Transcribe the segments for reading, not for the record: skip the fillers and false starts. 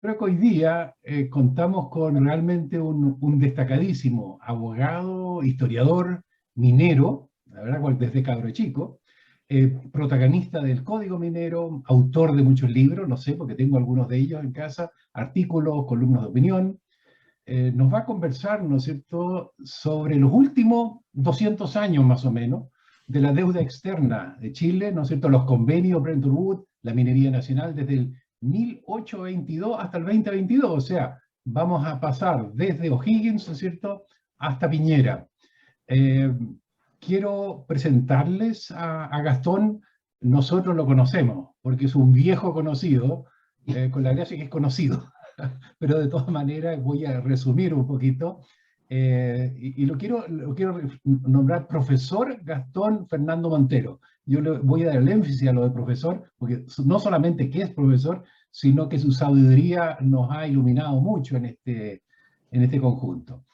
Creo que hoy día contamos con realmente un destacadísimo abogado, historiador, minero, la verdad, desde cabro chico, protagonista del Código Minero, autor de muchos libros, no sé, porque tengo algunos de ellos en casa, artículos, columnas de opinión. Nos va a conversar, ¿no es cierto?, sobre los últimos 200 años más o menos de la deuda externa de Chile, ¿no es cierto?, los convenios Bretton Woods, la minería nacional desde el 1822 hasta el 2022, o sea, vamos a pasar desde O'Higgins, ¿no es cierto?, hasta Piñera. Eh, Quiero presentarles a Gastón. Nosotros lo conocemos, porque es un viejo conocido, con la gracia que es conocido, pero de todas maneras voy a resumir un poquito. Y lo quiero nombrar profesor Gastón Fernando Montero. Yo le voy a dar el énfasis a lo de profesor, porque no solamente que es profesor, sino que su sabiduría nos ha iluminado mucho en este conjunto.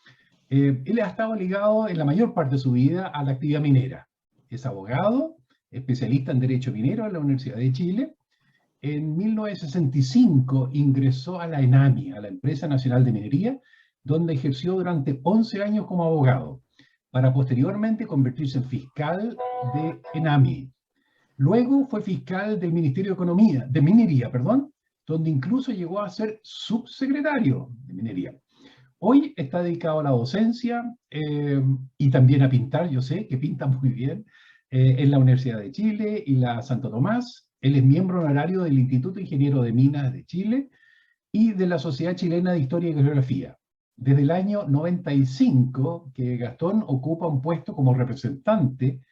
Él ha estado ligado en la mayor parte de su vida a la actividad minera. Es abogado, especialista en Derecho Minero en la Universidad de Chile. En 1965 ingresó a la ENAMI, a la Empresa Nacional de Minería, donde ejerció durante 11 años como abogado, para posteriormente convertirse en fiscal de ENAMI. Luego fue fiscal del Ministerio de Economía, de Minería, perdón, donde incluso llegó a ser subsecretario de Minería. Hoy está dedicado a la docencia y también a pintar, yo sé que pinta muy bien, en la Universidad de Chile y la Santo Tomás. Él es miembro honorario del Instituto Ingeniero de Minas de Chile y de la Sociedad Chilena de Historia y Geografía. Desde el año 95 que Gastón ocupa un puesto como representante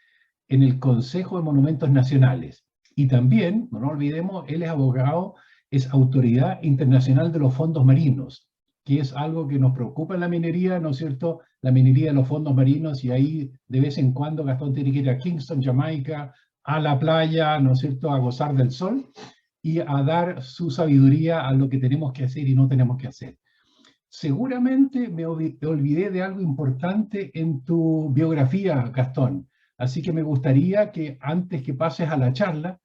en el Consejo de Monumentos Nacionales. Y también, no nos olvidemos, él es abogado, es autoridad internacional de los fondos marinos, que es algo que nos preocupa en la minería, ¿no es cierto? La minería de los fondos marinos, y ahí de vez en cuando Gastón tiene que ir a Kingston, Jamaica, a la playa, ¿no es cierto?, a gozar del sol y a dar su sabiduría a lo que tenemos que hacer y no tenemos que hacer. Seguramente me olvidé de algo importante en tu biografía, Gastón. Así que me gustaría que antes que pases a la charla,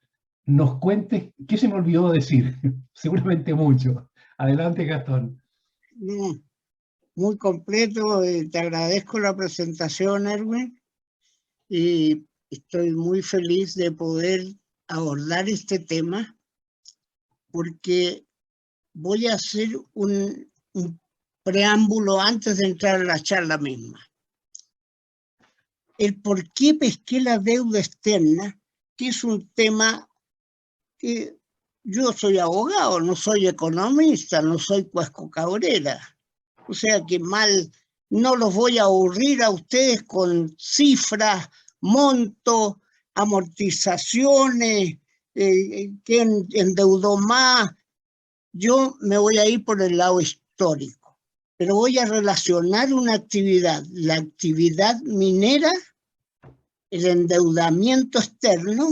nos cuentes qué se me olvidó decir. Seguramente mucho. Adelante, Gastón. No, muy completo, te agradezco la presentación, Erwin, y estoy muy feliz de poder abordar este tema porque voy a hacer un preámbulo antes de entrar a la charla misma. El por qué pesqué la deuda externa, que es un tema que yo soy abogado, no soy economista, no soy Cuesco Cabrera. O sea que no los voy a aburrir a ustedes con cifras, montos, amortizaciones, quién endeudó más. Yo me voy a ir por el lado histórico, pero voy a relacionar una actividad, la actividad minera, el endeudamiento externo,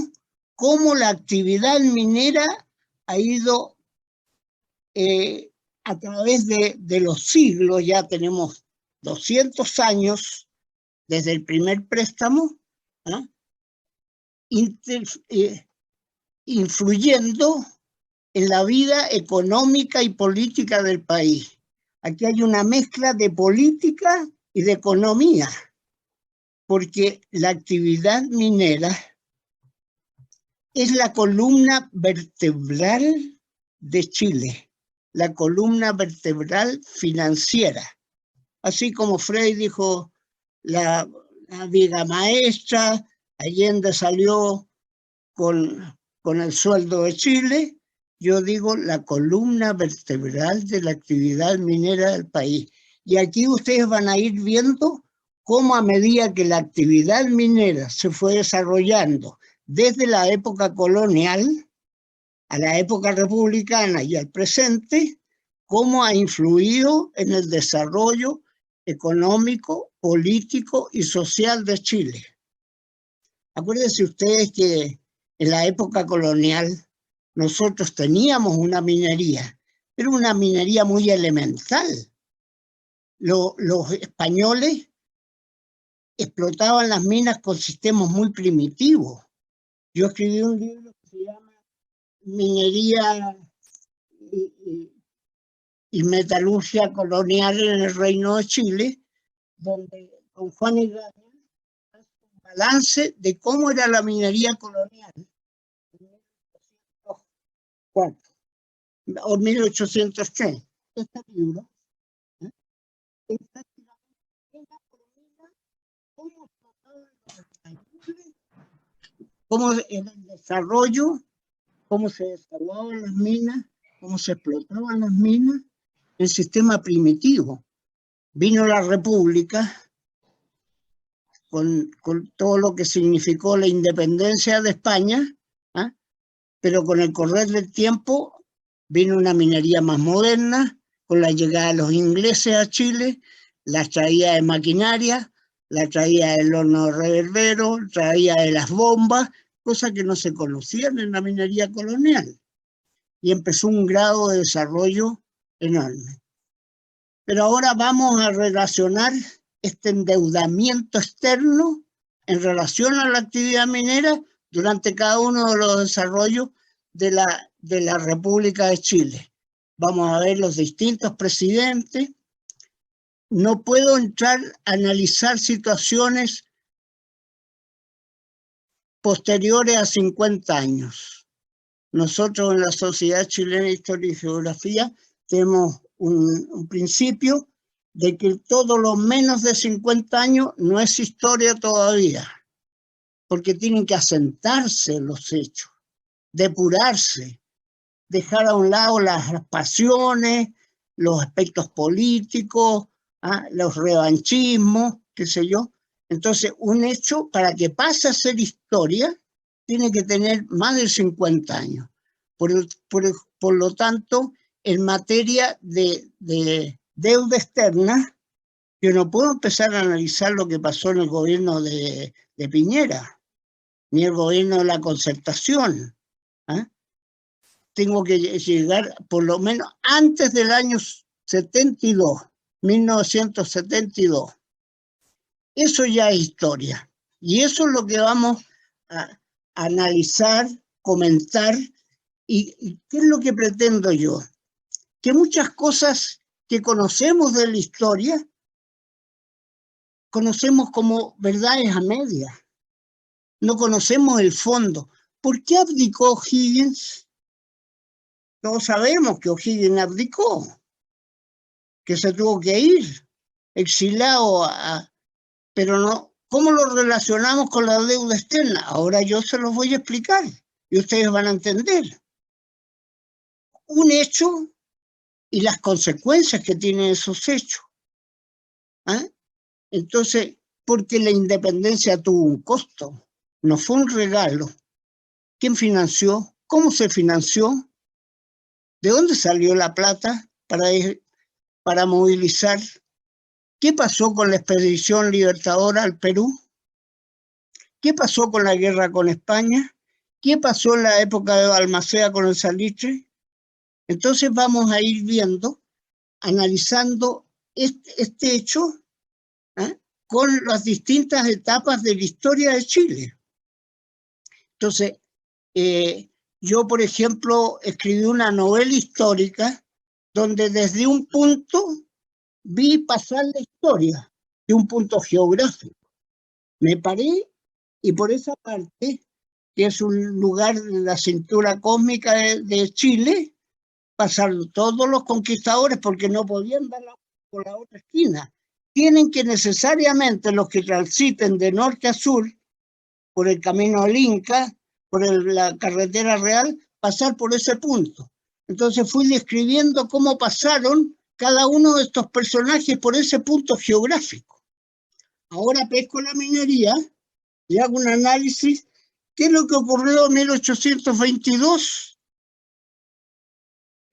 cómo la actividad minera ha ido a través de los siglos. Ya tenemos 200 años desde el primer préstamo, ¿eh? Influyendo en la vida económica y política del país. Aquí hay una mezcla de política y de economía, porque la actividad minera es la columna vertebral de Chile, la columna vertebral financiera. Así como Frey dijo, la viga maestra, Allende salió con el sueldo de Chile, yo digo la columna vertebral de la actividad minera del país. Y aquí ustedes van a ir viendo cómo a medida que la actividad minera se fue desarrollando desde la época colonial a la época republicana y al presente, cómo ha influido en el desarrollo económico, político y social de Chile. Acuérdense ustedes que en la época colonial nosotros teníamos una minería, pero una minería muy elemental. Los españoles explotaban las minas con sistemas muy primitivos. Yo escribí un libro que se llama Minería y metalurgia colonial en el Reino de Chile, donde con Juan Ignacio hace un balance de cómo era la minería colonial en 1804 o 1803. Este libro es prácticamente cómo era el desarrollo, cómo se desarrollaban las minas, cómo se explotaban las minas, el sistema primitivo. Vino la República con todo lo que significó la independencia de España, ¿eh? Pero con el correr del tiempo vino una minería más moderna, con la llegada de los ingleses a Chile, la traída de maquinaria, la traída del horno de reverbero, traída de las bombas, cosas que no se conocían en la minería colonial. Y empezó un grado de desarrollo enorme. Pero ahora vamos a relacionar este endeudamiento externo en relación a la actividad minera durante cada uno de los desarrollos de la República de Chile. Vamos a ver los distintos presidentes. No puedo entrar a analizar situaciones posteriores a 50 años. Nosotros en la Sociedad Chilena de Historia y Geografía tenemos un principio de que todo lo menos de 50 años no es historia todavía, porque tienen que asentarse los hechos, depurarse, dejar a un lado las pasiones, los aspectos políticos, los revanchismos, qué sé yo. Entonces, un hecho, para que pase a ser historia, tiene que tener más de 50 años. Por lo tanto, en materia de deuda externa, yo no puedo empezar a analizar lo que pasó en el gobierno de Piñera, ni el gobierno de la Concertación. Tengo que llegar por lo menos antes del año 72, 1972. Eso ya es historia. Y eso es lo que vamos a analizar, comentar. ¿Y qué es lo que pretendo yo? Que muchas cosas que conocemos de la historia, conocemos como verdades a medias. No conocemos el fondo. ¿Por qué abdicó O'Higgins? Todos sabemos que O'Higgins abdicó, que se tuvo que ir, exilado, pero no. ¿Cómo lo relacionamos con la deuda externa? Ahora yo se los voy a explicar y ustedes van a entender. Un hecho y las consecuencias que tienen esos hechos. Entonces, porque la independencia tuvo un costo, no fue un regalo. ¿Quién financió? ¿Cómo se financió? ¿De dónde salió la plata para movilizar? ¿Qué pasó con la expedición libertadora al Perú? ¿Qué pasó con la guerra con España? ¿Qué pasó en la época de Balmaceda con el salitre? Entonces vamos a ir viendo, analizando este hecho con las distintas etapas de la historia de Chile. Entonces, yo, por ejemplo, escribí una novela histórica donde desde un punto vi pasar la historia, de un punto geográfico. Me paré y por esa parte, que es un lugar de la cintura cósmica de Chile, pasaron todos los conquistadores porque no podían dar por la otra esquina. Tienen que necesariamente los que transiten de norte a sur, por el camino del Inca, por la carretera real, pasar por ese punto. Entonces fui describiendo cómo pasaron cada uno de estos personajes por ese punto geográfico. Ahora pesco la minería y hago un análisis. ¿Qué es lo que ocurrió en 1822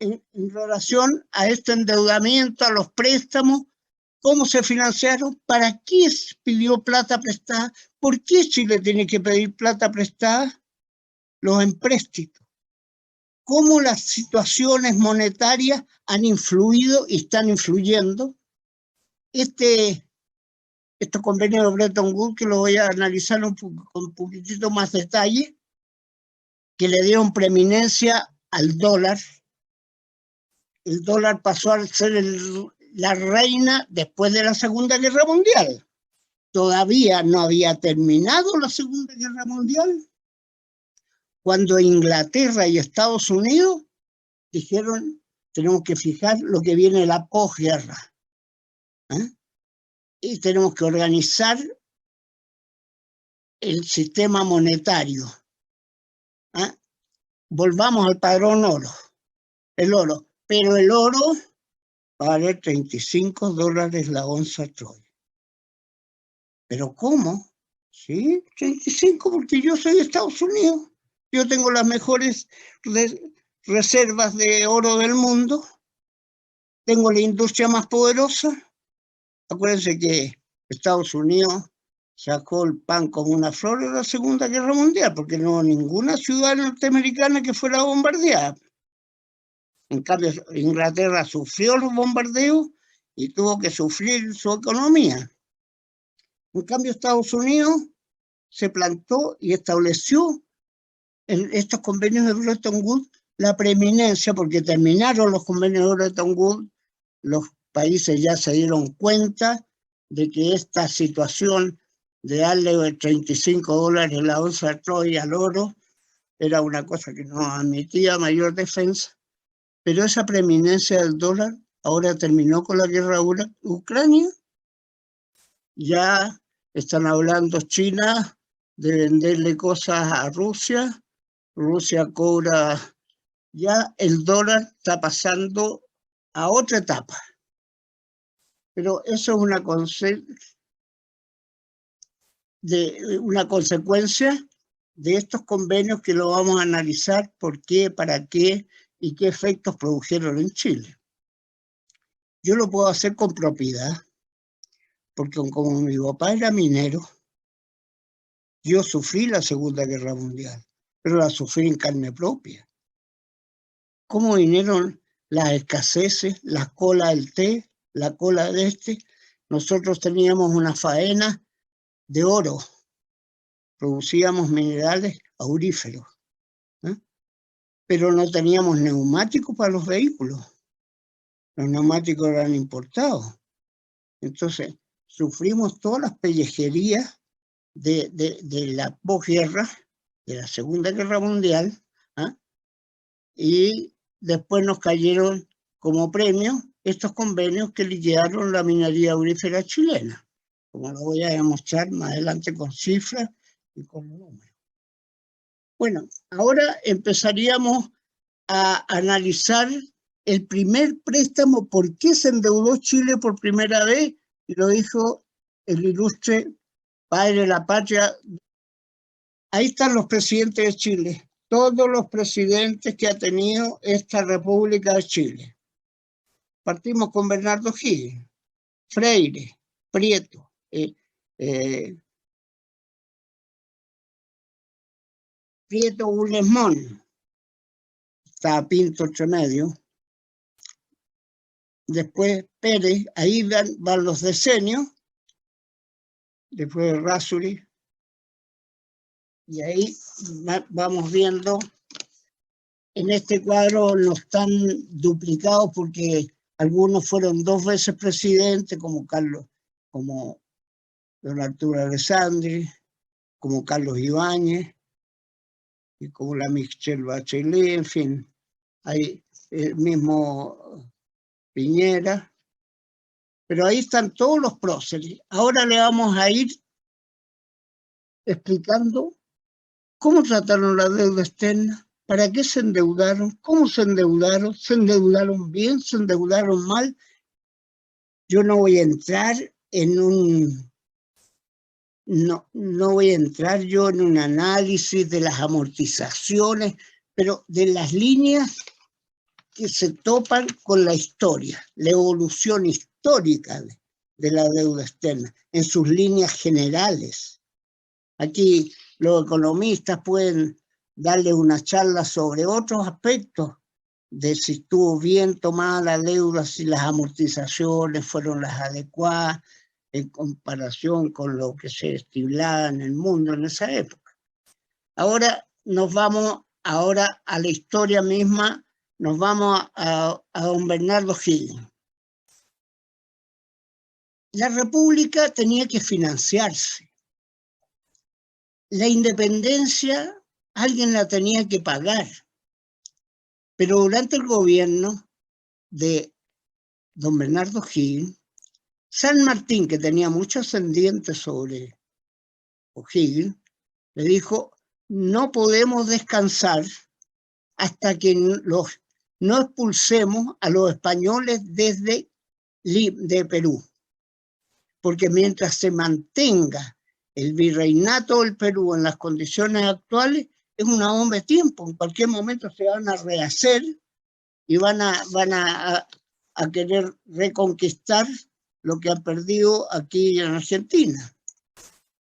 en relación a este endeudamiento, a los préstamos? ¿Cómo se financiaron? ¿Para qué pidió plata prestada? ¿Por qué Chile tiene que pedir plata prestada? Los empréstitos. ¿Cómo las situaciones monetarias han influido y están influyendo? Estos convenios de Bretton Woods, que lo voy a analizar con un poquitito más detalle, que le dieron preeminencia al dólar, el dólar pasó a ser la reina después de la Segunda Guerra Mundial. Todavía no había terminado la Segunda Guerra Mundial, cuando Inglaterra y Estados Unidos dijeron, tenemos que fijar lo que viene la posguerra, y tenemos que organizar el sistema monetario. Volvamos al padrón oro, el oro, pero el oro va a valer $35 la onza troy. ¿Pero cómo? Sí, 35, porque yo soy de Estados Unidos. Yo tengo las mejores reservas de oro del mundo. Tengo la industria más poderosa. Acuérdense que Estados Unidos sacó el pan como una flor en la Segunda Guerra Mundial, porque no hubo ninguna ciudad norteamericana que fuera bombardeada. En cambio, Inglaterra sufrió los bombardeos y tuvo que sufrir su economía. En cambio, Estados Unidos se plantó y estableció en estos convenios de Bretton Woods la preeminencia, porque terminaron los convenios de Bretton Woods, los países ya se dieron cuenta de que esta situación de darle $35 la onza troy al oro era una cosa que no admitía mayor defensa, pero esa preeminencia del dólar ahora terminó con la guerra de Ucrania. Ya están hablando China de venderle cosas a Rusia. Rusia cobra, ya el dólar está pasando a otra etapa. Pero eso es una consecuencia de estos convenios que lo vamos a analizar, por qué, para qué y qué efectos produjeron en Chile. Yo lo puedo hacer con propiedad, porque como mi papá era minero, yo sufrí la Segunda Guerra Mundial, pero la sufrí en carne propia. ¿Cómo vinieron las escaseces, la cola del té, la cola de este? Nosotros teníamos una faena de oro, producíamos minerales auríferos, pero no teníamos neumáticos para los vehículos. Los neumáticos eran importados. Entonces, sufrimos todas las pellejerías de la posguerra, de la Segunda Guerra Mundial, y después nos cayeron como premio estos convenios que liquidaron la minería aurífera chilena, como lo voy a demostrar más adelante con cifras y con números. Bueno, ahora empezaríamos a analizar el primer préstamo, por qué se endeudó Chile por primera vez, y lo dijo el ilustre padre de la patria. Ahí están los presidentes de Chile, todos los presidentes que ha tenido esta República de Chile. Partimos con Bernardo Higgins, Freire, Prieto, Prieto Bulnes Montt, está Pinto entre medio. Después Pérez, ahí van los decenios, después Errázuriz, y ahí vamos viendo, en este cuadro no están duplicados porque algunos fueron 2 veces presidentes, como don Arturo Alessandri, como Carlos Ibáñez, y como la Michelle Bachelet, en fin, hay el mismo Piñera, pero ahí están todos los próceres. Ahora le vamos a ir explicando cómo trataron la deuda externa, para qué se endeudaron, cómo se endeudaron bien, se endeudaron mal. Yo no voy a entrar no voy a entrar yo en un análisis de las amortizaciones, pero de las líneas que se topan con la historia, la evolución histórica de la deuda externa, en sus líneas generales. Aquí los economistas pueden darle una charla sobre otros aspectos, de si estuvo bien tomada la deuda, si las amortizaciones fueron las adecuadas en comparación con lo que se estilaba en el mundo en esa época. Ahora nos vamos a la historia misma nos vamos a don Bernardo Higgins. La República tenía que financiarse. La independencia alguien la tenía que pagar. Pero durante el gobierno de don Bernardo Higgins, San Martín, que tenía mucho ascendiente sobre O'Higgins, le dijo: no podemos descansar hasta que no expulsemos a los españoles desde de Perú, porque mientras se mantenga el virreinato del Perú en las condiciones actuales, es una bomba de tiempo. En cualquier momento se van a rehacer y van a querer reconquistar lo que han perdido aquí en Argentina.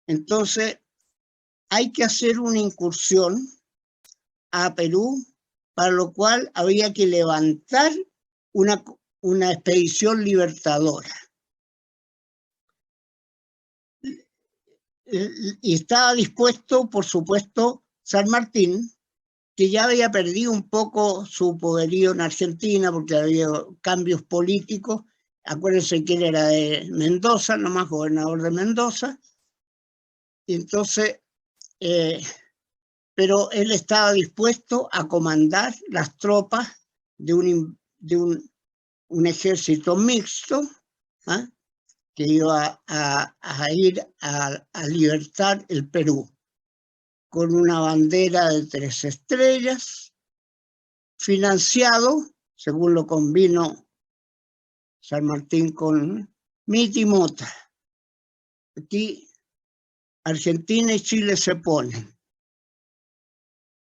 Entonces, hay que hacer una incursión a Perú, para lo cual había que levantar una expedición libertadora. Y estaba dispuesto, por supuesto, San Martín, que ya había perdido un poco su poderío en Argentina porque había cambios políticos. Acuérdense que él era de Mendoza, nomás gobernador de Mendoza. Y entonces, pero él estaba dispuesto a comandar las tropas de un ejército mixto, ¿eh? Que iba a ir a libertar el Perú, con una bandera de 3 estrellas, financiado, según lo convino San Martín con Miti Mota. Aquí Argentina y Chile se ponen.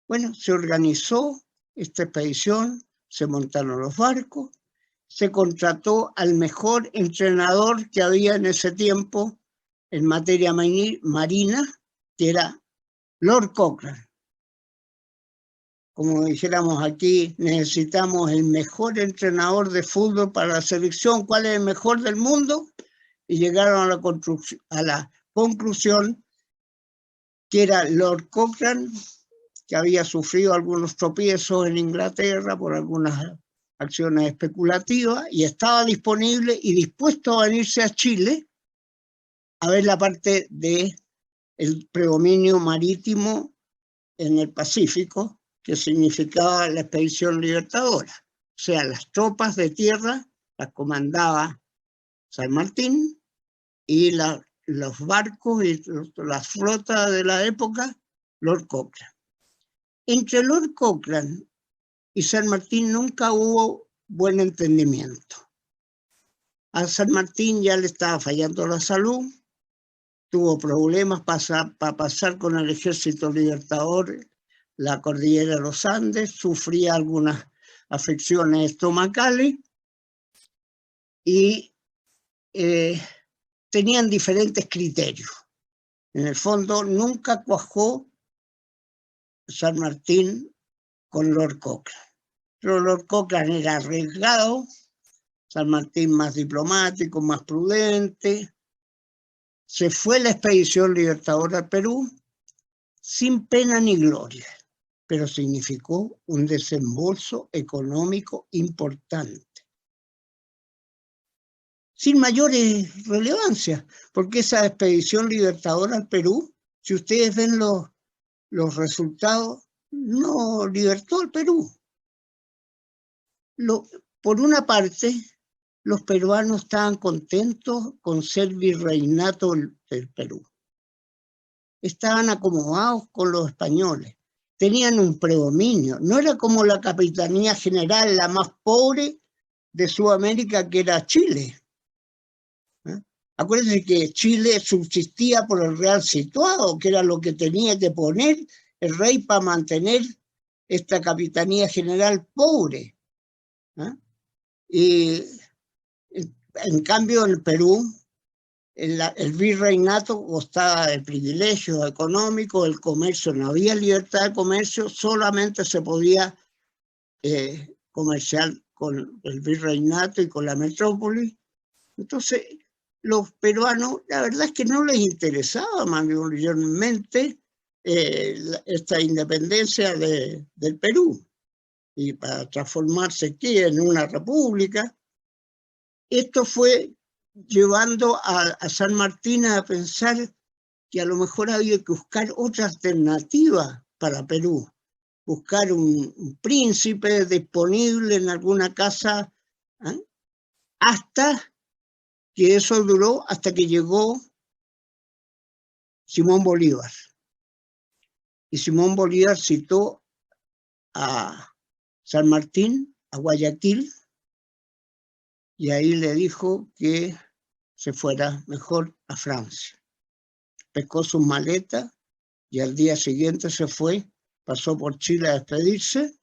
Bueno, se organizó esta expedición, se montaron los barcos, se contrató al mejor entrenador que había en ese tiempo en materia marina, que era Lord Cochrane. Como dijéramos aquí, necesitamos el mejor entrenador de fútbol para la selección. ¿Cuál es el mejor del mundo? Y llegaron a la conclusión que era Lord Cochrane, que había sufrido algunos tropiezos en Inglaterra por algunas acciones especulativas, y estaba disponible y dispuesto a venirse a Chile a ver la parte del predominio marítimo en el Pacífico, que significaba la expedición libertadora. O sea, las tropas de tierra las comandaba San Martín, y los barcos y las flotas de la época, Lord Cochrane. Entre Lord Cochrane y San Martín nunca hubo buen entendimiento. A San Martín ya le estaba fallando la salud, tuvo problemas para pasar con el ejército libertador la cordillera de los Andes, sufría algunas afecciones estomacales y tenían diferentes criterios. En el fondo nunca cuajó San Martín con Lord Cochrane. Pero Lord Cochrane era arriesgado, San Martín más diplomático, más prudente. Se fue la expedición libertadora al Perú sin pena ni gloria, pero significó un desembolso económico importante, sin mayores relevancias, porque esa expedición libertadora al Perú, si ustedes ven los resultados, no libertó al Perú. Por una parte, los peruanos estaban contentos con ser virreinato del Perú. Estaban acomodados con los españoles. Tenían un predominio. No era como la Capitanía General, la más pobre de Sudamérica, que era Chile. Acuérdense que Chile subsistía por el real situado, que era lo que tenía que poner el rey para mantener esta Capitanía General pobre. Y en cambio en el Perú, el virreinato gozaba de privilegios económicos, el comercio, no había libertad de comercio, solamente se podía comerciar con el virreinato y con la metrópoli. Entonces, los peruanos, la verdad es que no les interesaba mayormente esta independencia del Perú. y para transformarse aquí en una república. Esto fue llevando a San Martín a pensar que a lo mejor había que buscar otra alternativa para Perú, buscar un príncipe disponible en alguna casa, ¿eh? Hasta que eso duró, hasta que llegó Simón Bolívar. Y Simón Bolívar citó a San Martín, a Guayaquil, y ahí le dijo que se fuera mejor a Francia. Pescó sus maletas y al día siguiente se fue, pasó por Chile a despedirse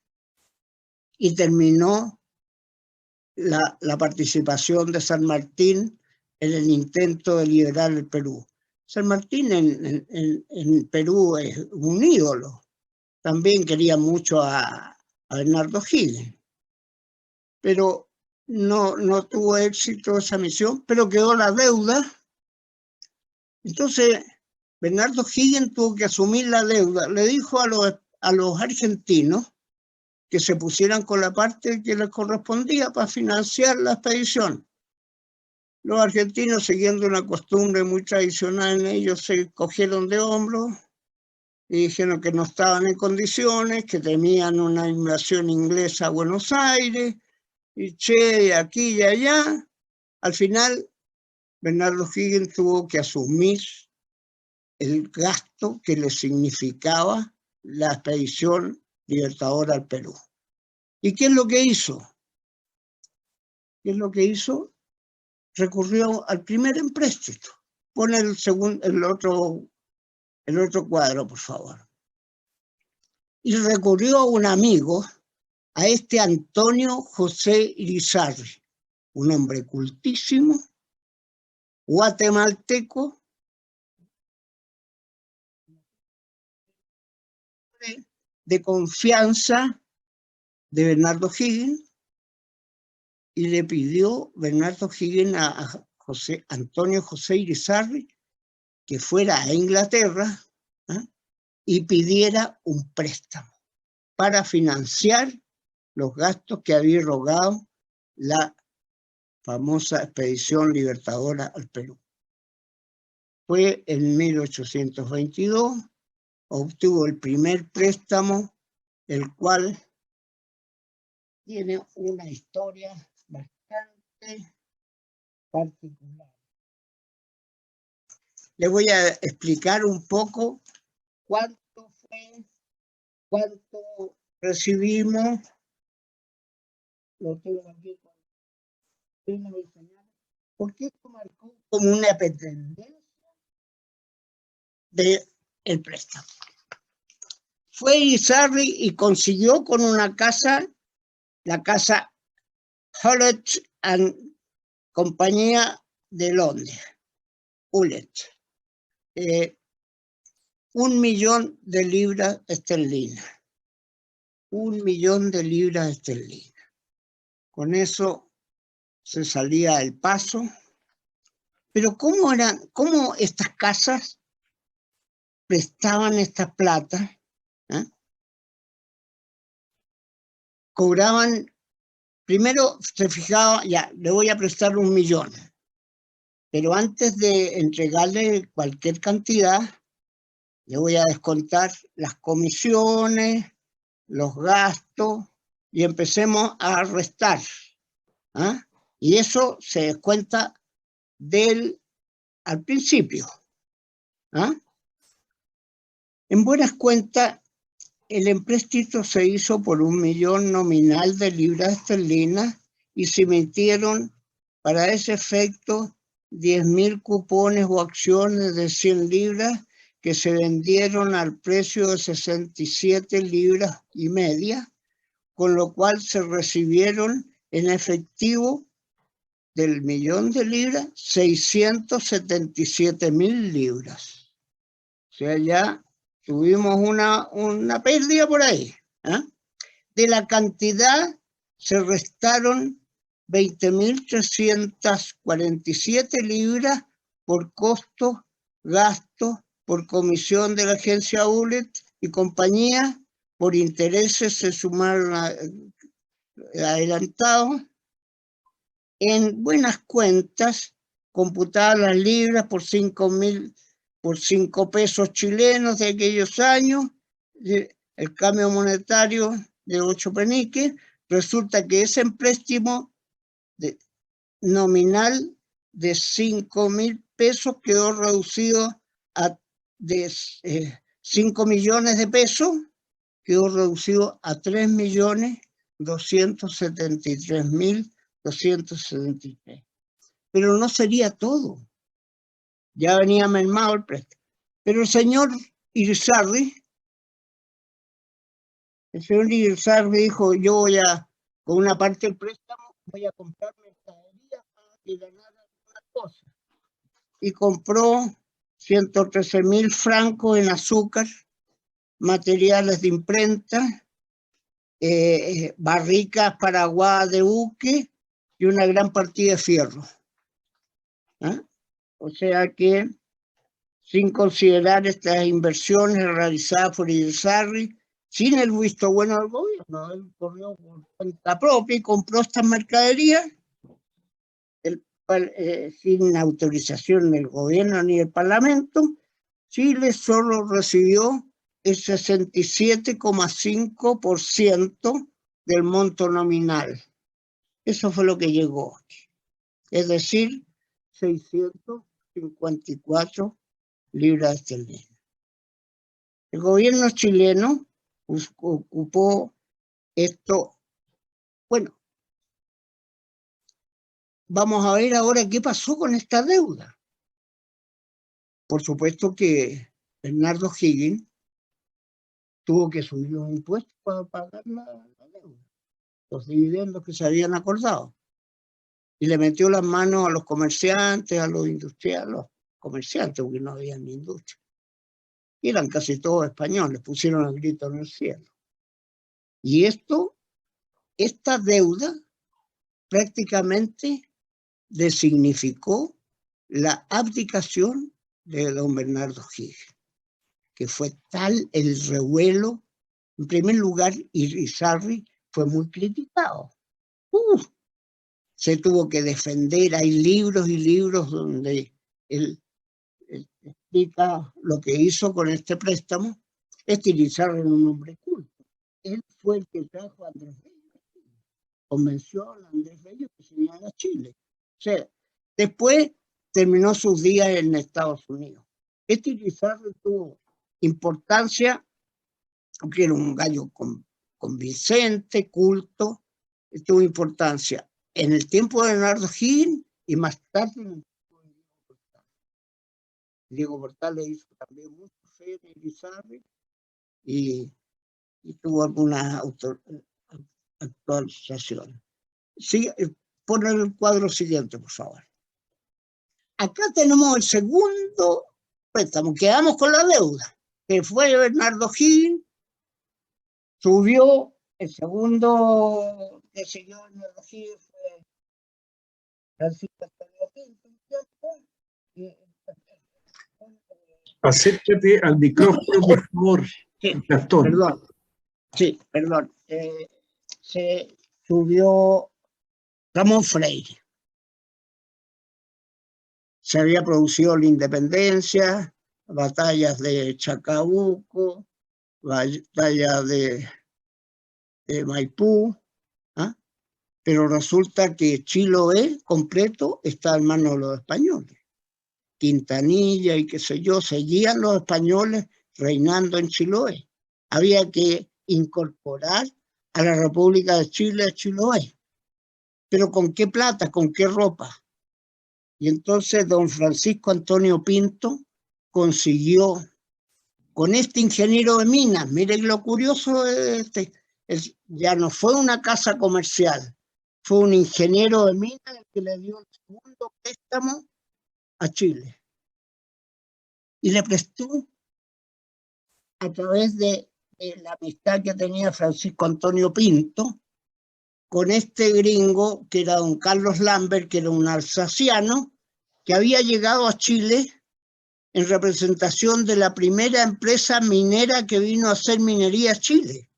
y terminó la participación de San Martín en el intento de liberar el Perú. San Martín en Perú es un ídolo. También quería mucho a Bernardo Higgins, pero no tuvo éxito esa misión, pero quedó la deuda. Entonces, Bernardo Higgins tuvo que asumir la deuda. Le dijo a los argentinos que se pusieran con la parte que les correspondía para financiar la expedición. Los argentinos, siguiendo una costumbre muy tradicional en ellos, se cogieron de hombros y dijeron que no estaban en condiciones, que temían una invasión inglesa a Buenos Aires, y che, aquí y allá. Al final, Bernardo Higgins tuvo que asumir el gasto que le significaba la expedición libertadora al Perú. ¿Y qué es lo que hizo? ¿Qué es lo que hizo? Recurrió al primer empréstito. Pon el otro cuadro, por favor. Y recurrió a un amigo, a este Antonio José Irizarry, un hombre cultísimo, guatemalteco, de confianza de Bernardo Higgins, y le pidió Bernardo Higgins a Antonio José Irizarry que fuera a Inglaterra, ¿eh? Y pidiera un préstamo para financiar los gastos que había rogado la famosa expedición libertadora al Perú. Fue en 1822, obtuvo el primer préstamo, el cual tiene una historia bastante particular. Le voy a explicar un poco cuánto recibimos. Lo tengo aquí porque esto marcó como una tendencia del préstamo. Fue Irizarry y consiguió con una casa, la casa Hewlett and Compañía de Londres, Hewlett, 1 millón de libras esterlinas. 1 millón de libras esterlinas. Con eso se salía El Paso. Pero ¿cómo estas casas prestaban esta plata? ¿Eh? Cobraban, primero se fijaba, ya, le voy a prestar 1 millón, pero antes de entregarle cualquier cantidad, le voy a descontar las comisiones, los gastos, y empecemos a restar. ¿Eh? Y eso se descuenta al principio. ¿Eh? En buenas cuentas, el empréstito se hizo por 1 millón nominal de libras esterlinas y se emitieron para ese efecto 10.000 cupones o acciones de 100 libras que se vendieron al precio de 67 libras y media, con lo cual se recibieron en efectivo del millón de libras 677.000 libras. O sea, ya tuvimos una pérdida por ahí. ¿Eh? De la cantidad se restaron 20.347 libras por costos, gastos, por comisión de la agencia Hewlett y compañía, por intereses se sumaron adelantados. En buenas cuentas, computadas las libras por 5 pesos chilenos de aquellos años, el cambio monetario de 8 peniques, resulta que ese empréstimo nominal de 5.000 pesos quedó reducido de 5 millones de pesos, quedó reducido a 3.273.273. Pero no sería todo. Ya venía mermado el préstamo. Pero el señor Irizarry dijo, yo voy a, con una parte del préstamo, voy a comprar mercadería para que ganara alguna cosa. Y compró 113.000 francos en azúcar, materiales de imprenta, barricas para aguas de buque y una gran partida de fierro. O sea que, sin considerar estas inversiones realizadas por Irizarry, sin el visto bueno del gobierno, él corrió por cuenta propia y compró estas mercaderías sin autorización del gobierno ni del Parlamento. Chile solo recibió el 67,5% del monto nominal. Eso fue lo que llegó aquí. Es decir, 654 libras esterlinas. El gobierno chileno ocupó esto. Bueno, vamos a ver ahora qué pasó con esta deuda. Por supuesto que Bernardo Higgins tuvo que subir los impuestos para pagar la deuda, los dividendos que se habían acordado. Y le metió las manos a los comerciantes, a los industriales, a los comerciantes, porque no había ni industria. Y eran casi todos españoles, pusieron el grito en el cielo. Y esta deuda prácticamente designificó la abdicación de don Bernardo Higgins, que fue tal el revuelo. En primer lugar, Irizarry fue muy criticado. Se tuvo que defender, hay libros y libros donde él explica lo que hizo con este préstamo. Irizarry era un hombre culto. Él fue el que trajo a Andrés Bello, convenció a Andrés Bello que se viniera a Chile. O sea, después terminó sus días en Estados Unidos. Irizarry tuvo importancia porque era un gallo convincente, culto, tuvo importancia en el tiempo de Bernardo Higgins y más tarde en el tiempo de Diego Portales. Diego Portales hizo también mucho fe en Irizarry y tuvo algunas actualizaciones. Sí, pon el cuadro siguiente, por favor. Acá tenemos el segundo préstamo. Quedamos con la deuda, que fue Bernardo Higgins. Subió el segundo que siguió Bernardo Higgins fue Francisco Antonio Pinto. Acércate al micrófono, por favor, Gastón. Perdón. Sí, perdón. Se subió Ramón Freire. Se había producido la independencia, batallas de Chacabuco, batalla de Maipú, pero resulta que Chiloé completo está en manos de los españoles. Quintanilla y qué sé yo, seguían los españoles reinando en Chiloé. Había que incorporar a la República de Chile a Chiloé. ¿Pero con qué plata? ¿Con qué ropa? Y entonces don Francisco Antonio Pinto consiguió con este ingeniero de minas. Miren lo curioso de ya no fue una casa comercial, fue un ingeniero de minas el que le dio el segundo préstamo a Chile. Y le prestó a través de la amistad que tenía Francisco Antonio Pinto con este gringo que era don Carlos Lambert, que era un alsaciano, que había llegado a Chile en representación de la primera empresa minera que vino a hacer minería a Chile.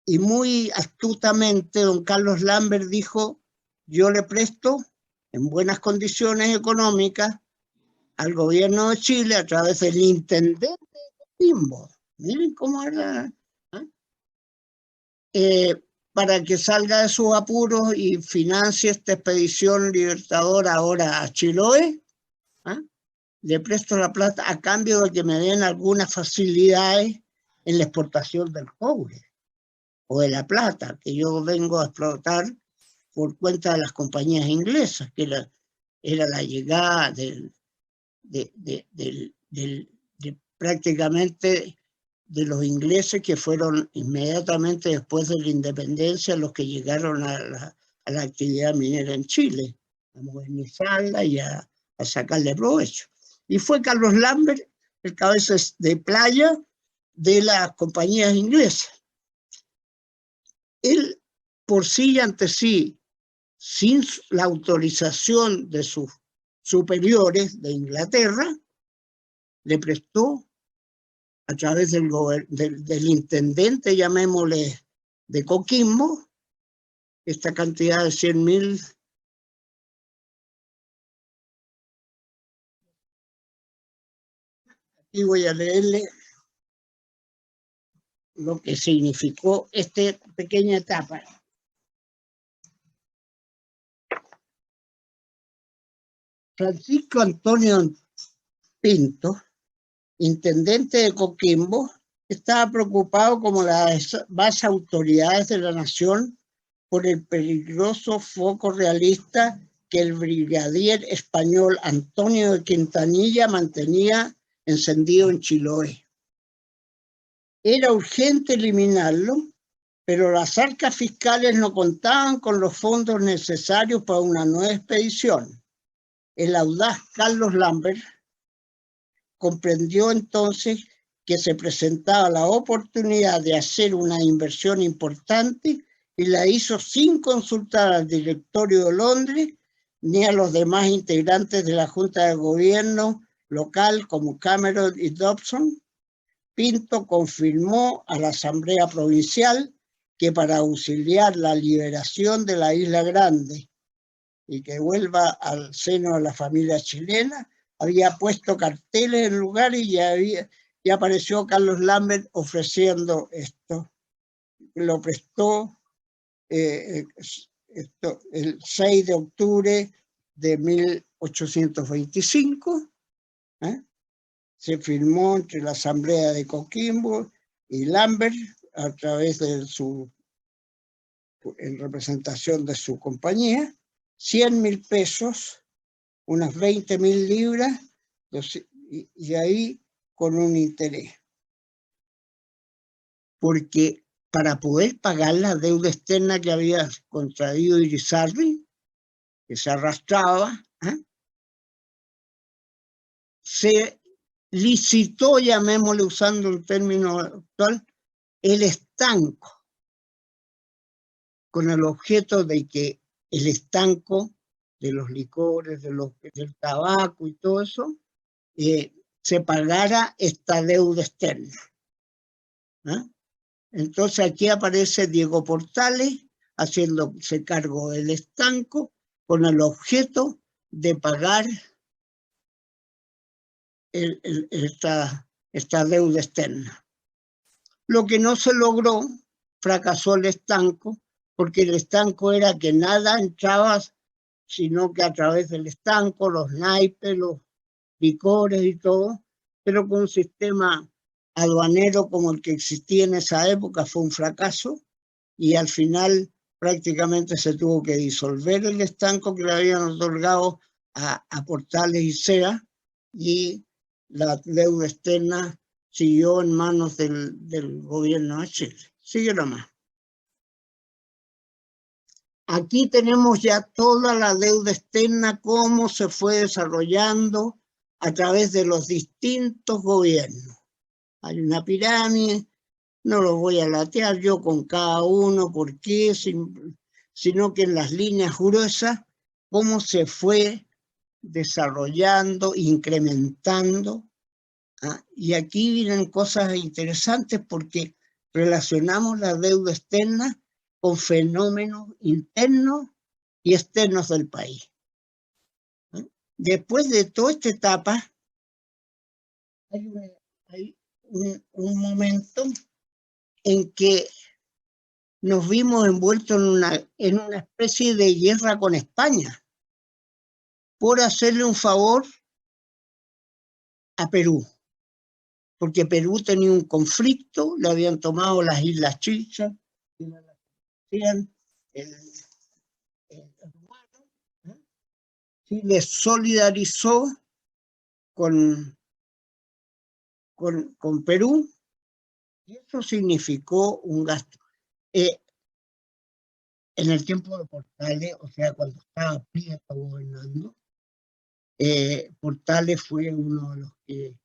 Y muy astutamente don Carlos Lambert dijo, yo le presto en buenas condiciones económicas al gobierno de Chile a través del intendente de Coquimbo. Miren cómo era. Para que salga de sus apuros y financie esta expedición libertadora ahora a Chiloé. Le presto la plata a cambio de que me den algunas facilidades en la exportación del cobre o de la plata, que yo vengo a explotar por cuenta de las compañías inglesas, que era la llegada prácticamente de los ingleses, que fueron inmediatamente después de la independencia los que llegaron a la actividad minera en Chile, a modernizarla y a sacarle provecho. Y fue Carlos Lambert el cabeza de playa de las compañías inglesas. Él, por sí y ante sí, sin la autorización de sus superiores de Inglaterra, le prestó a través del intendente, llamémosle, de Coquimbo, esta cantidad de 100.000. Aquí voy a leerle lo que significó esta pequeña etapa. Francisco Antonio Pinto, intendente de Coquimbo, estaba preocupado como las más autoridades de la nación por el peligroso foco realista que el brigadier español Antonio de Quintanilla mantenía encendido en Chiloé. Era urgente eliminarlo, pero las arcas fiscales no contaban con los fondos necesarios para una nueva expedición. El audaz Carlos Lambert comprendió entonces que se presentaba la oportunidad de hacer una inversión importante y la hizo sin consultar al directorio de Londres ni a los demás integrantes de la Junta de Gobierno local como Cameron y Dobson. Pinto confirmó a la Asamblea Provincial que para auxiliar la liberación de la Isla Grande y que vuelva al seno de la familia chilena, había puesto carteles en lugar y ya apareció Carlos Lambert ofreciendo esto. Lo prestó el 6 de octubre de 1825. Se firmó entre la Asamblea de Coquimbo y Lambert a través de en representación de su compañía, 100.000 pesos, unas 20.000 libras, y ahí con un interés. Porque para poder pagar la deuda externa que había contraído Irizarry, que se arrastraba, se licitó, llamémosle usando un término actual, el estanco, con el objeto de que el estanco de los licores, del tabaco y todo eso, se pagara esta deuda externa. Entonces aquí aparece Diego Portales haciéndose cargo del estanco con el objeto de pagar esta deuda externa. Lo que no se logró, fracasó el estanco, porque el estanco era que nada entraba, sino que a través del estanco, los naipes, los licores y todo, pero con un sistema aduanero como el que existía en esa época fue un fracaso, y al final prácticamente se tuvo que disolver el estanco que le habían otorgado a Portales y Sea, y la deuda externa siguió en manos del gobierno de Chile. Sigue nomás. Aquí tenemos ya toda la deuda externa, cómo se fue desarrollando a través de los distintos gobiernos. Hay una pirámide, no lo voy a latear yo con cada uno, ¿por qué? Sino que en las líneas gruesas, cómo se fue desarrollando, incrementando. Y aquí vienen cosas interesantes porque relacionamos la deuda externa con fenómenos internos y externos del país. Después de toda esta etapa, hay un momento en que nos vimos envueltos en una especie de guerra con España por hacerle un favor a Perú, porque Perú tenía un conflicto, le habían tomado las Islas Chichas, Chile solidarizó con Perú, y eso significó un gasto. En el tiempo de Portales, o sea, cuando estaba Prieto gobernando, Portales fue uno de los que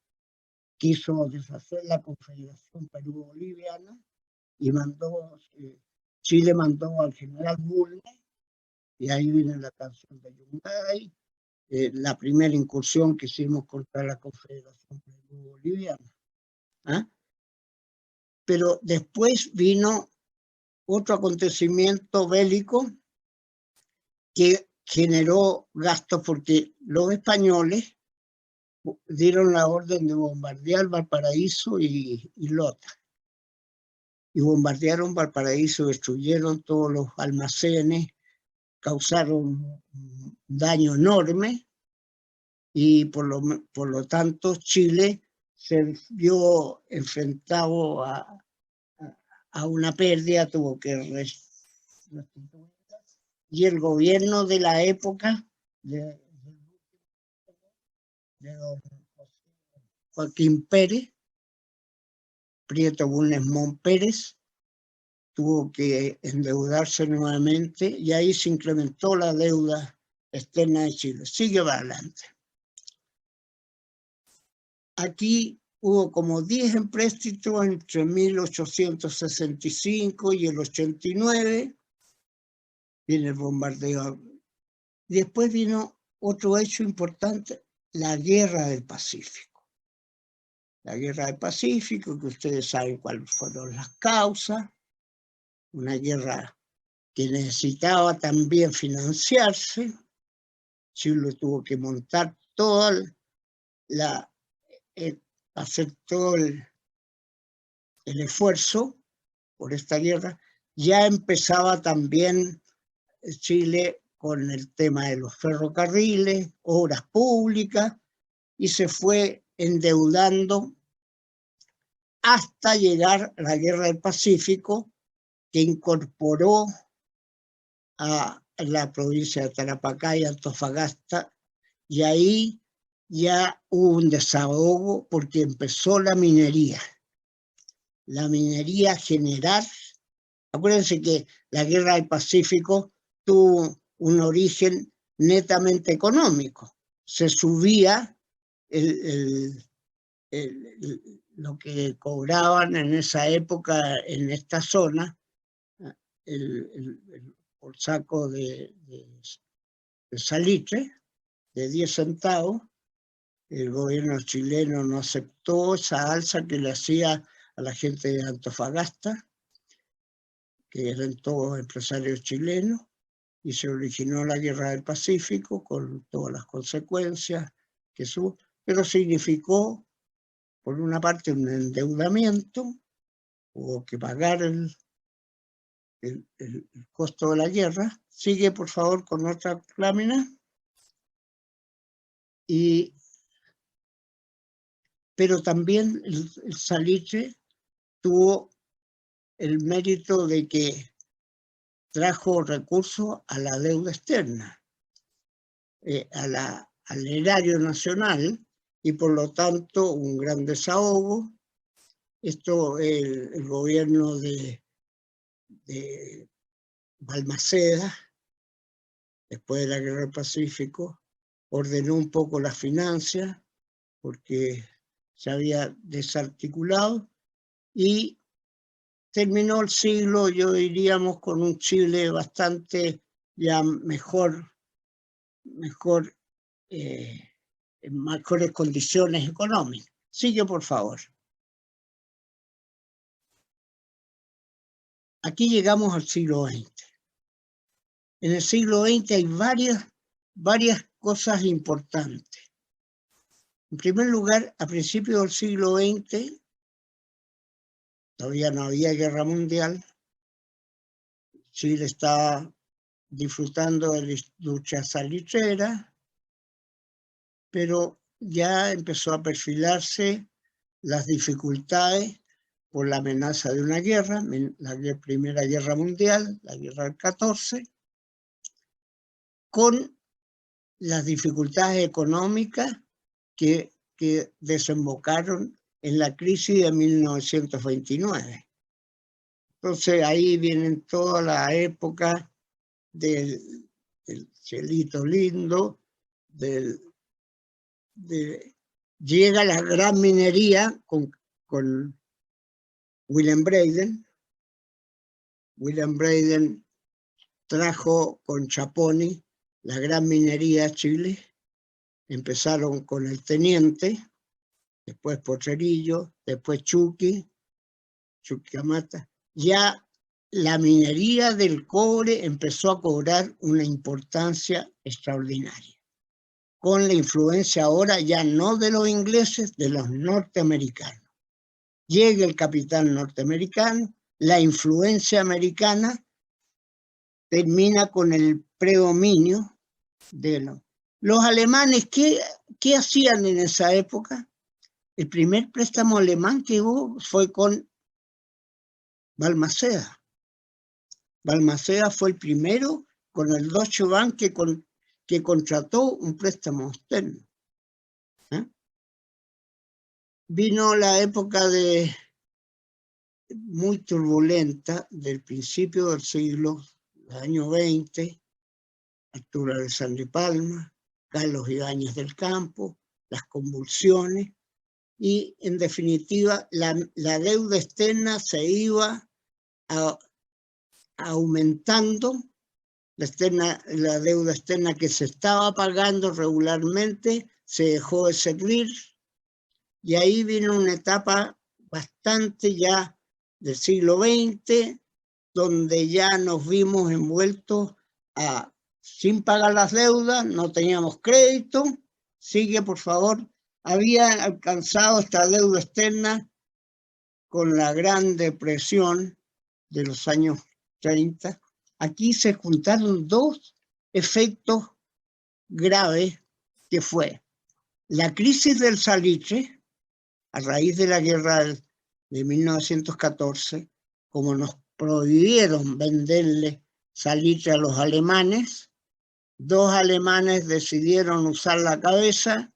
quiso deshacer la Confederación Perú-Boliviana y Chile mandó al general Bulnes, y ahí viene la canción de Yungay, la primera incursión que hicimos contra la Confederación Perú-Boliviana. Pero después vino otro acontecimiento bélico que generó gastos porque los españoles dieron la orden de bombardear Valparaíso y Lota. Y bombardearon Valparaíso, destruyeron todos los almacenes, causaron un daño enorme y por lo tanto Chile se vio enfrentado a una pérdida, tuvo que restituir. Y el gobierno de la época de don Joaquín Pérez, Prieto Bulnes Mon Pérez, tuvo que endeudarse nuevamente y ahí se incrementó la deuda externa de Chile. Sigue para adelante. Aquí hubo como 10 empréstitos entre 1865 y el 89, viene el bombardeo. Después vino otro hecho importante, la Guerra del Pacífico. La Guerra del Pacífico, que ustedes saben cuáles fueron las causas, una guerra que necesitaba también financiarse. Chile tuvo que montar hacer todo el esfuerzo por esta guerra. Ya empezaba también Chile con el tema de los ferrocarriles, obras públicas, y se fue endeudando hasta llegar a la Guerra del Pacífico, que incorporó a la provincia de Tarapacá y Antofagasta, y ahí ya hubo un desahogo porque empezó la minería general. Acuérdense que la Guerra del Pacífico tuvo un origen netamente económico. Se subía lo que cobraban en esa época en esta zona, por saco de salitre, de 10 centavos. El gobierno chileno no aceptó esa alza que le hacía a la gente de Antofagasta, que eran todos empresarios chilenos, y se originó la Guerra del Pacífico con todas las consecuencias que pero significó, por una parte, un endeudamiento, hubo que pagar el costo de la guerra. Sigue, por favor, con otra lámina. Pero también el salitre tuvo el mérito de que trajo recursos a la deuda externa, al erario nacional, y por lo tanto un gran desahogo. Esto, el gobierno de Balmaceda, después de la Guerra del Pacífico, ordenó un poco las finanzas porque se había desarticulado, y terminó el siglo, yo diríamos, con un Chile bastante ya mejor en mejores condiciones económicas. Sigue, por favor. Aquí llegamos al siglo XX. En el siglo XX hay varias cosas importantes. En primer lugar, a principios del siglo XX, todavía no había guerra mundial, Chile estaba disfrutando de la industria salitrera, pero ya empezó a perfilarse las dificultades por la amenaza de una guerra, la Primera Guerra Mundial, la Guerra del 14, con las dificultades económicas que desembocaron en la crisis de 1929. Entonces ahí vienen toda la época del cielito lindo, llega la gran minería con Willem Breiden. Willem Breiden trajo con Chaponi la gran minería a Chile. Empezaron con el Teniente, después Potrerillo, después Chuquicamata. Ya la minería del cobre empezó a cobrar una importancia extraordinaria, con la influencia ahora ya no de los ingleses, de los norteamericanos. Llega el capital norteamericano, la influencia americana termina con el predominio de los alemanes. ¿Qué hacían en esa época? El primer préstamo alemán que hubo fue con Balmaceda. Balmaceda fue el primero con el Deutsche Bank que contrató un préstamo externo. Vino la época muy turbulenta del principio del siglo, el año 20, Arturo Alessandri Palma, Carlos Ibáñez del Campo, las convulsiones, y en definitiva la deuda externa se iba aumentando, la deuda externa que se estaba pagando regularmente se dejó de servir, y ahí vino una etapa bastante ya del siglo XX, donde ya nos vimos envueltos sin pagar las deudas, no teníamos crédito. Sigue, por favor. Había alcanzado esta deuda externa con la Gran Depresión de los años 30. Aquí se juntaron dos efectos graves, que fue la crisis del salitre, a raíz de la guerra de 1914, como nos prohibieron venderle salitre a los alemanes, dos alemanes decidieron usar la cabeza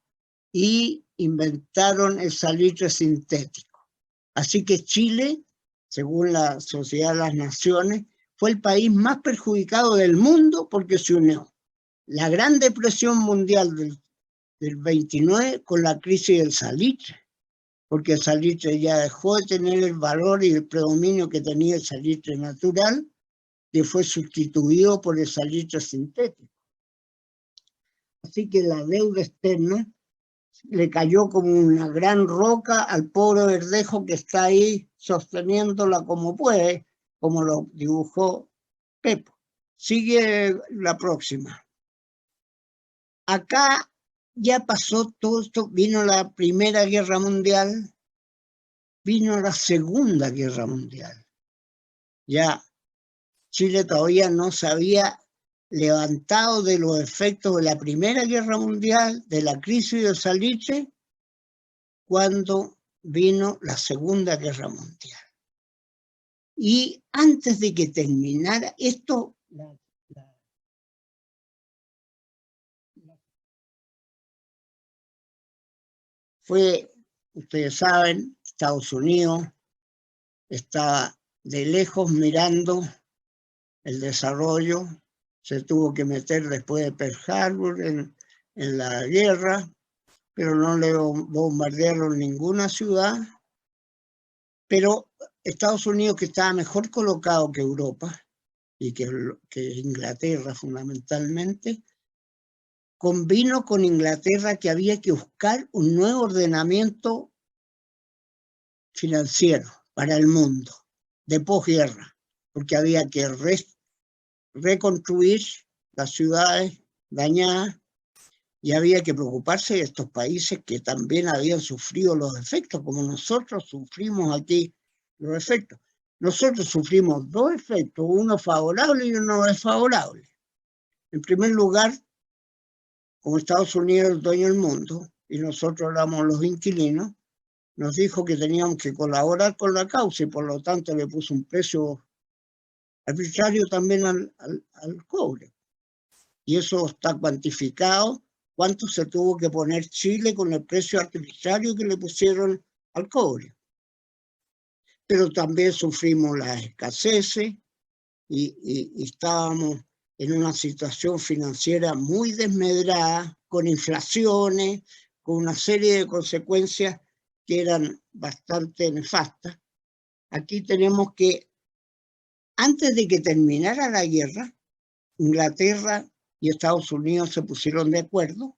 y inventaron el salitre sintético. Así que Chile, según la Sociedad de las Naciones, fue el país más perjudicado del mundo porque se unió la Gran Depresión Mundial del 29 con la crisis del salitre, porque el salitre ya dejó de tener el valor y el predominio que tenía el salitre natural, que fue sustituido por el salitre sintético. Así que la deuda externa le cayó como una gran roca al pobre Verdejo, que está ahí sosteniéndola como puede, como lo dibujó Pepo. Sigue la próxima. Acá ya pasó todo esto, vino la Primera Guerra Mundial, vino la Segunda Guerra Mundial. Ya Chile todavía no se había levantado de los efectos de la Primera Guerra Mundial, de la crisis del salitre, cuando vino la Segunda Guerra Mundial. Y antes de que terminara esto, fue, ustedes saben, Estados Unidos estaba de lejos mirando el desarrollo, se tuvo que meter después de Pearl Harbor en la guerra, pero no le bombardearon ninguna ciudad. Pero Estados Unidos, que estaba mejor colocado que Europa y que Inglaterra fundamentalmente, convino con Inglaterra que había que buscar un nuevo ordenamiento financiero para el mundo de posguerra, porque había que reconstruir las ciudades dañadas y había que preocuparse de estos países que también habían sufrido los efectos, como nosotros sufrimos aquí los efectos. Nosotros sufrimos dos efectos, uno favorable y uno desfavorable. En primer lugar, como Estados Unidos es el dueño del mundo y nosotros éramos los inquilinos, nos dijo que teníamos que colaborar con la causa y por lo tanto le puso un precio arbitrario también al cobre. Y eso está cuantificado, cuánto se tuvo que poner Chile con el precio arbitrario que le pusieron al cobre. Pero también sufrimos las escaseces y estábamos en una situación financiera muy desmedrada, con inflaciones, con una serie de consecuencias que eran bastante nefastas. Aquí tenemos que, antes de que terminara la guerra, Inglaterra y Estados Unidos se pusieron de acuerdo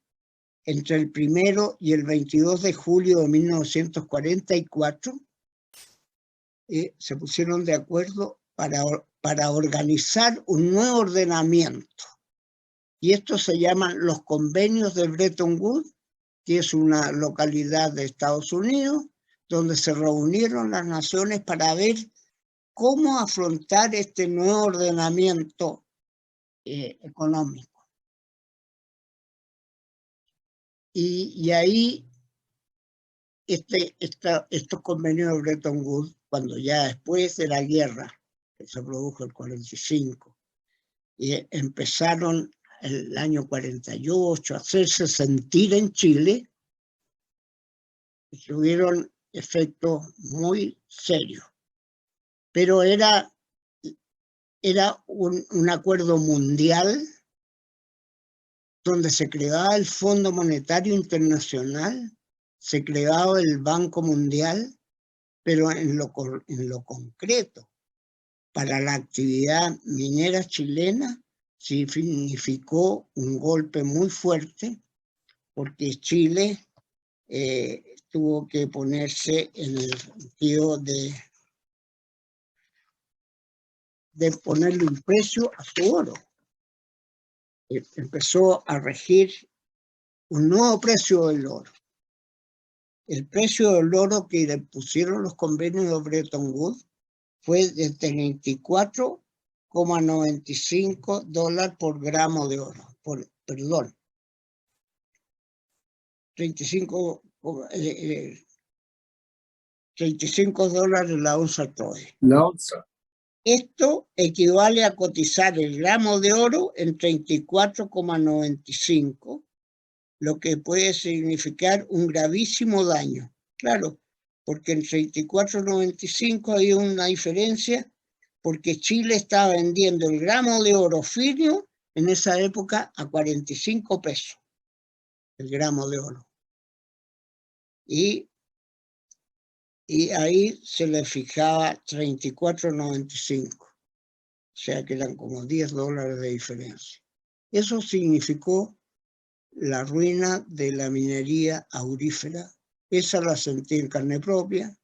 entre el 1 y el 22 de julio de 1944, se pusieron de acuerdo para organizar un nuevo ordenamiento. Y estos se llaman los convenios de Bretton Woods, que es una localidad de Estados Unidos, donde se reunieron las naciones para ver cómo afrontar este nuevo ordenamiento económico. Y ahí estos convenios de Bretton Woods, cuando ya después de la guerra, que se produjo el 45, y empezaron el año 48 a hacerse sentir en Chile, tuvieron efectos muy serios. Pero era un acuerdo mundial donde se creaba el Fondo Monetario Internacional, se creaba el Banco Mundial, pero en lo concreto, para la actividad minera chilena, significó un golpe muy fuerte, porque Chile tuvo que ponerse en el sentido de ponerle un precio a su oro. Empezó a regir un nuevo precio del oro. El precio del oro que le pusieron los convenios de Bretton Woods fue de $34,95 por gramo de oro. Perdón. 35 $35 la onza Troy. La onza. Esto equivale a cotizar el gramo de oro en 34,95, lo que puede significar un gravísimo daño. Claro, porque en 34,95 hay una diferencia, porque Chile estaba vendiendo el gramo de oro fino en esa época a 45 pesos, el gramo de oro. Y ahí se le fijaba 34,95. O sea que eran como $10 de diferencia. Eso significó la ruina de la minería aurífera. Esa la sentí en carne propia.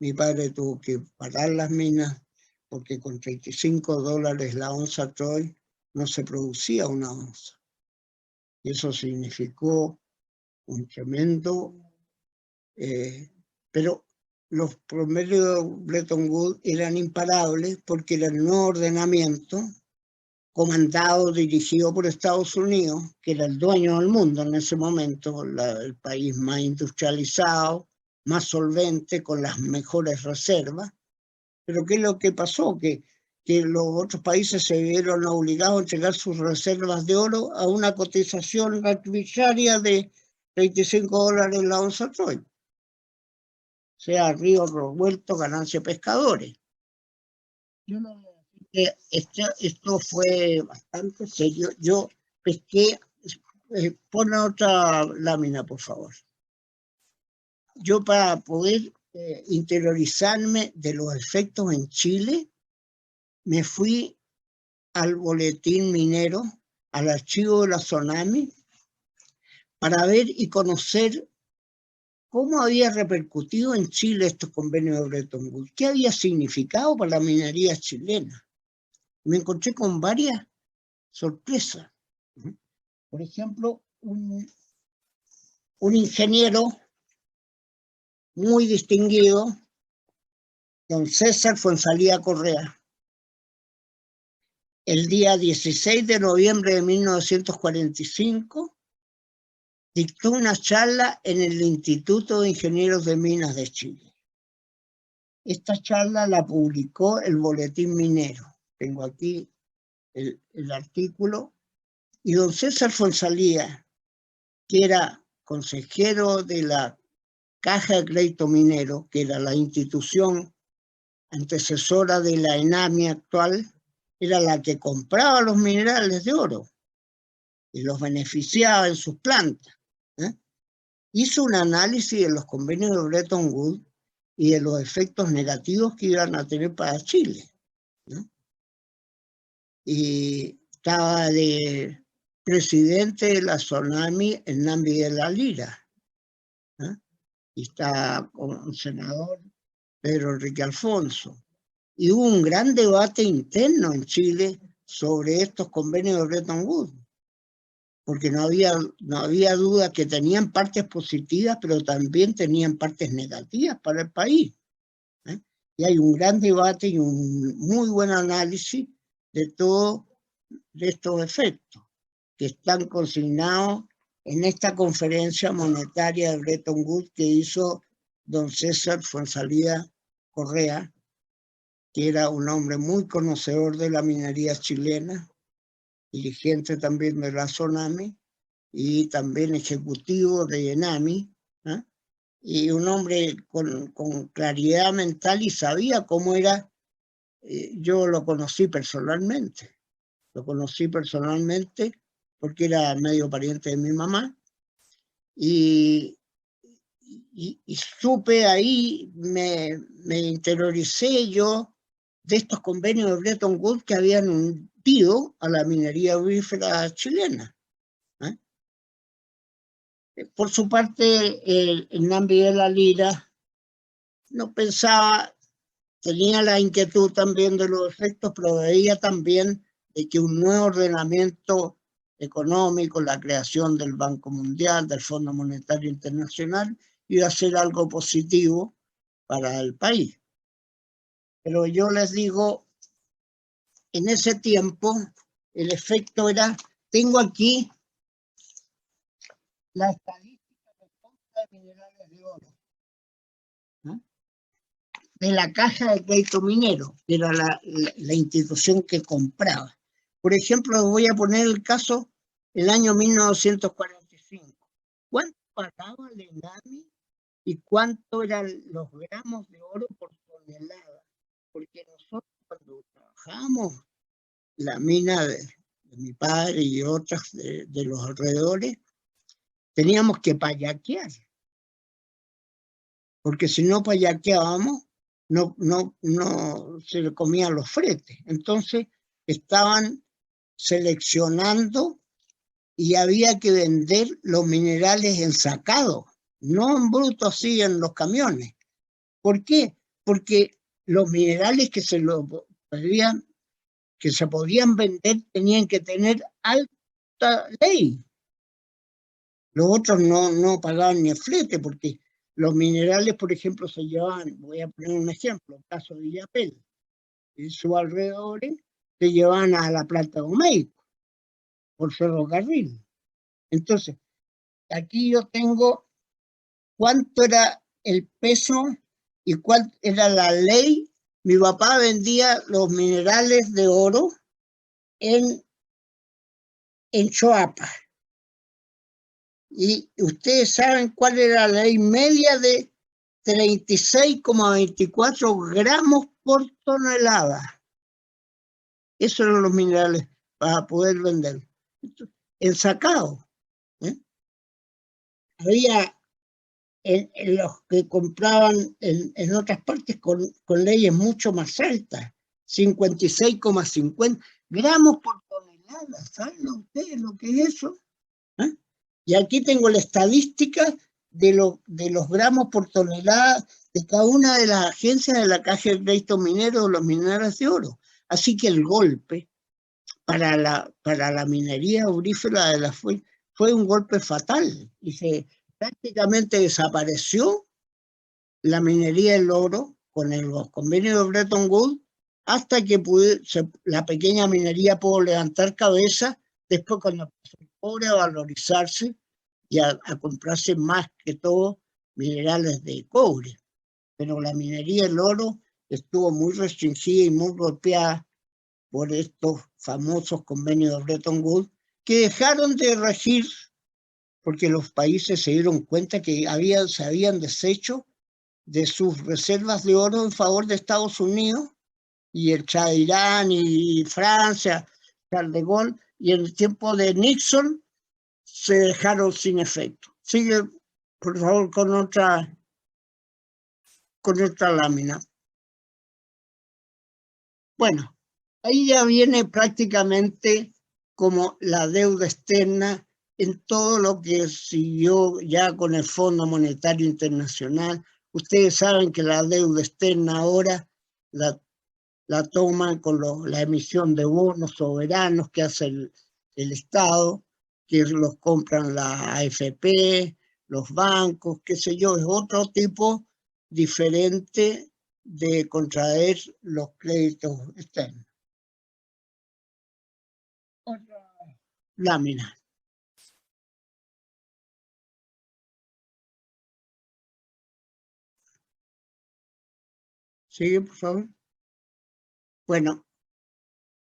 Mi padre tuvo que parar las minas porque con $35 la onza Troy no se producía una onza. Y eso significó un tremendo... pero los promedios de Bretton Woods eran imparables porque era el nuevo ordenamiento comandado, dirigido por Estados Unidos, que era el dueño del mundo en ese momento, el país más industrializado, más solvente, con las mejores reservas. Pero ¿qué es lo que pasó? Que los otros países se vieron obligados a entregar sus reservas de oro a una cotización arbitraria de $35 la onza Troy. O sea, río revuelto, ganancia pescadores. Yo no voy a decir que esto fue bastante serio. Yo pesqué, pon otra lámina, por favor. Yo, para poder interiorizarme de los efectos en Chile, me fui al boletín minero, al archivo de la Tsunami, para ver y conocer cómo había repercutido en Chile estos convenios de Bretton Woods, qué había significado para la minería chilena. Me encontré con varias sorpresas. Por ejemplo, un ingeniero muy distinguido, don César Fuenzalía Correa, el día 16 de noviembre de 1945, dictó una charla en el Instituto de Ingenieros de Minas de Chile. Esta charla la publicó el Boletín Minero. Tengo aquí el artículo. Y don César Fuenzalía, que era consejero de la Caja de Crédito Minero, que era la institución antecesora de la ENAMI actual, era la que compraba los minerales de oro y los beneficiaba en sus plantas. Hizo un análisis de los convenios de Bretton Woods y de los efectos negativos que iban a tener para Chile. Y estaba de presidente de la SONAMI, Hernán-Miguel de la Lira. Y está con el senador Pedro Enrique Alfonso. Y hubo un gran debate interno en Chile sobre estos convenios de Bretton Woods, porque no había duda que tenían partes positivas, pero también tenían partes negativas para el país. Y hay un gran debate y un muy buen análisis de todos estos efectos que están consignados en esta conferencia monetaria de Bretton Woods que hizo don César Fuenzalía Correa, que era un hombre muy conocedor de la minería chilena, dirigente también de la SONAMI y también ejecutivo de ENAMI, y un hombre con claridad mental y sabía cómo era. Yo lo conocí personalmente porque era medio pariente de mi mamá, y supe ahí, me interioricé yo de estos convenios de Bretton Woods que habían hundido a la minería aurífera chilena. Por su parte, Hernán-Miguel de la Lira no pensaba, tenía la inquietud también de los efectos, pero veía también de que un nuevo ordenamiento económico, la creación del Banco Mundial, del Fondo Monetario Internacional, iba a ser algo positivo para el país. Pero yo les digo, en ese tiempo el efecto era, tengo aquí la estadística de compra de minerales de oro, de la Caja de Crédito Minero, que era la institución que compraba. Por ejemplo, voy a poner el caso del año 1945. ¿Cuánto pagaba el ENAMI y cuánto eran los gramos de oro por tonelada? Porque nosotros cuando trabajamos la mina de mi padre y otras de los alrededores, teníamos que payaquear. Porque si no payaqueábamos, no se le comían los fretes. Entonces estaban seleccionando y había que vender los minerales ensacados, no en bruto así en los camiones. ¿Por qué? Porque los minerales que se podían vender tenían que tener alta ley. Los otros no pagaban ni el flete, porque los minerales, por ejemplo, se llevaban, voy a poner un ejemplo, el caso de Illapel, y sus alrededores se llevaban a la planta de México por ferrocarril. Entonces, aquí yo tengo cuánto era el peso y cuál era la ley. Mi papá vendía los minerales de oro en Choapa. Y ustedes saben cuál era la ley media de 36,24 gramos por tonelada. Esos eran los minerales para poder vender. Ensacado. Había en los que compraban en otras partes con leyes mucho más altas, 56,50 gramos por tonelada. ¿Saben ustedes lo que es eso? Y aquí tengo la estadística de los gramos por tonelada de cada una de las agencias de la Caja de Crédito Minero o los mineros de oro. Así que el golpe para la minería aurífera de la fuente fue un golpe fatal. Y prácticamente desapareció la minería del oro con los convenios de Bretton Woods hasta que la pequeña minería pudo levantar cabeza después cuando empezó el cobre a valorizarse y a comprarse más que todo minerales de cobre. Pero la minería del oro estuvo muy restringida y muy golpeada por estos famosos convenios de Bretton Woods que dejaron de regir porque los países se dieron cuenta que se habían deshecho de sus reservas de oro en favor de Estados Unidos y el Shah de Irán y Francia, Charles de Gaulle, y en el tiempo de Nixon se dejaron sin efecto. Sigue, por favor, con otra lámina. Bueno, ahí ya viene prácticamente como la deuda externa en todo lo que siguió ya con el Fondo Monetario Internacional. Ustedes saben que la deuda externa ahora la toman con la emisión de bonos soberanos que hace el Estado, que los compran la AFP, los bancos, qué sé yo, es otro tipo diferente de contraer los créditos externos. Otra lámina. Sigue, por favor. Bueno,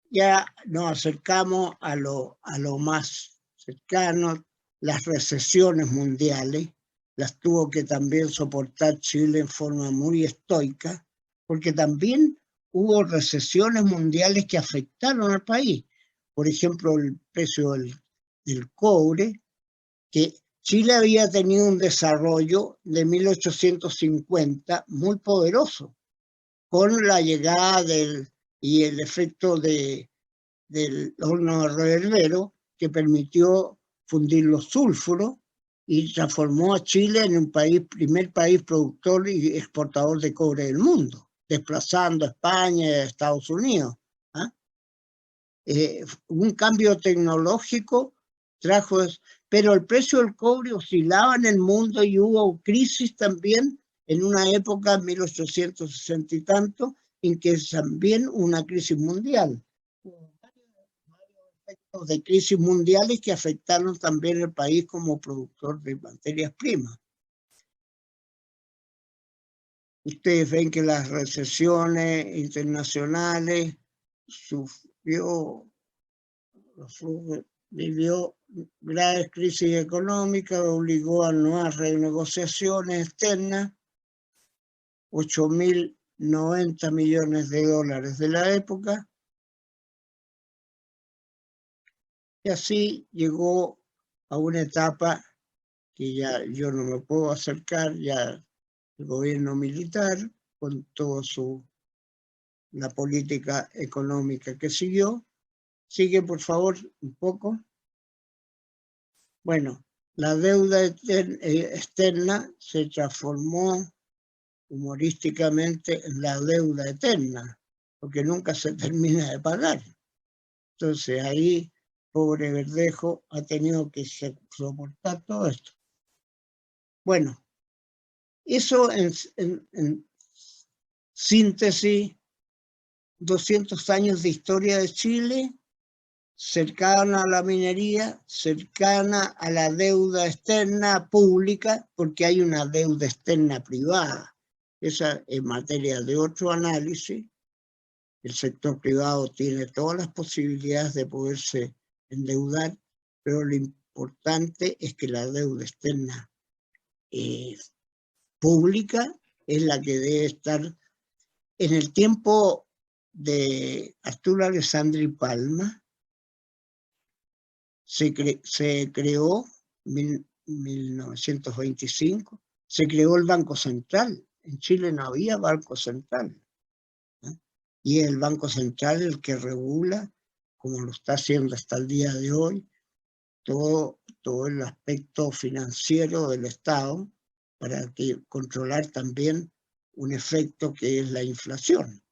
ya nos acercamos a lo más cercano, las recesiones mundiales, las tuvo que también soportar Chile en forma muy estoica, porque también hubo recesiones mundiales que afectaron al país. Por ejemplo, el precio del cobre, que Chile había tenido un desarrollo de 1850 muy poderoso, con la llegada y el efecto del horno de reverbero que permitió fundir los sulfuros y transformó a Chile en un primer país productor y exportador de cobre del mundo, desplazando a España y a Estados Unidos. Un cambio tecnológico trajo eso, pero el precio del cobre oscilaba en el mundo y hubo crisis también en una época, en 1860 y tanto, en que también una crisis mundial. Efectos de crisis mundiales que afectaron también al país como productor de materias primas. Ustedes ven que las recesiones internacionales vivió graves crisis económicas, obligó a nuevas renegociaciones externas, 8.090 millones de dólares de la época, y así llegó a una etapa que ya yo no me puedo acercar, ya el gobierno militar, con toda la política económica que siguió. Sigue, por favor, un poco. Bueno, la deuda externa se transformó humorísticamente en la deuda eterna, porque nunca se termina de pagar. Entonces ahí, pobre Verdejo ha tenido que soportar todo esto. Bueno, eso en síntesis, 200 años de historia de Chile, cercana a la minería, cercana a la deuda externa pública, porque hay una deuda externa privada. Esa es materia de otro análisis. El sector privado tiene todas las posibilidades de poderse endeudar, pero lo importante es que la deuda externa pública es la que debe estar. En el tiempo de Arturo Alessandri Palma, se creó, en 1925, se creó el Banco Central. En Chile no había Banco Central. Y el Banco Central el que regula, como lo está haciendo hasta el día de hoy, todo el aspecto financiero del Estado para controlar también un efecto que es la inflación.